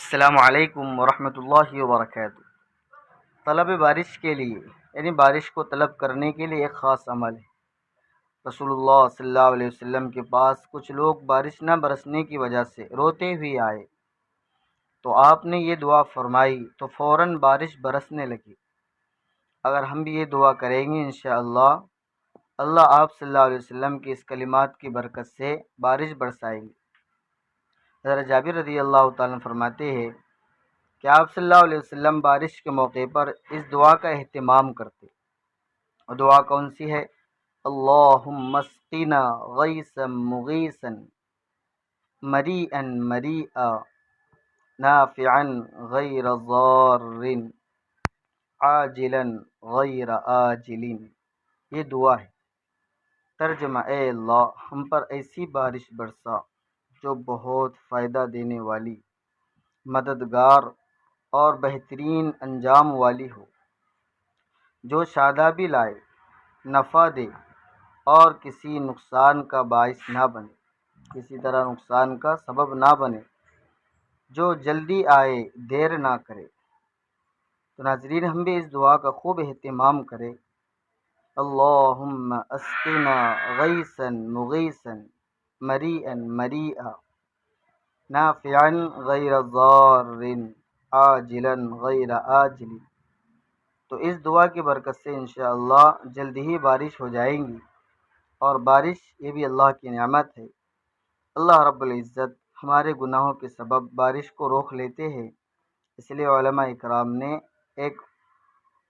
السلام علیکم ورحمۃ اللہ وبرکاتہ۔ طلب بارش کے لیے یعنی بارش کو طلب کرنے کے لیے ایک خاص عمل ہے۔ رسول اللہ صلی اللہ علیہ وسلم کے پاس کچھ لوگ بارش نہ برسنے کی وجہ سے روتے ہوئے آئے تو آپ نے یہ دعا فرمائی تو فوراً بارش برسنے لگی۔ اگر ہم بھی یہ دعا کریں گے انشاءاللہ اللہ آپ صلی اللہ علیہ وسلم کی اس کلمات کی برکت سے بارش برسائیں گے۔ حضرت جابر رضی اللہ تعالیٰ عنہ فرماتے ہیں کہ آپ صلی اللہ علیہ وسلم بارش کے موقع پر اس دعا کا اہتمام کرتے، اور دعا کون سی ہے؟ اللہم اسقنا غیثا مغیثا مریئا مریئا نافعا غیر ضار عاجلا غیر آجل۔ یہ دعا ہے۔ ترجمہ: اے اللہ ہم پر ایسی بارش برسا جو بہت فائدہ دینے والی، مددگار اور بہترین انجام والی ہو، جو شادابی لائے، نفع دے اور کسی نقصان کا باعث نہ بنے، کسی طرح نقصان کا سبب نہ بنے، جو جلدی آئے دیر نہ کرے۔ تو ناظرین ہم بھی اس دعا کا خوب اہتمام کریں۔ اللہم اسقنا غیثا مغیثا مریئا مریئا نافعا غیر ضار عاجلا غیر آجل۔ تو اس دعا کی برکت سے انشاءاللہ جلد ہی بارش ہو جائیں گی، اور بارش یہ بھی اللہ کی نعمت ہے۔ اللہ رب العزت ہمارے گناہوں کے سبب بارش کو روک لیتے ہیں، اس لیے علماء اکرام نے ایک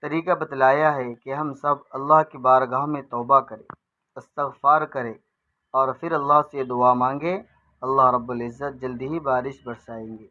طریقہ بتلایا ہے کہ ہم سب اللہ کی بارگاہ میں توبہ کریں، استغفار کریں، اور پھر اللہ سے دعا مانگے، اللہ رب العزت جلد ہی بارش برسائیں گے۔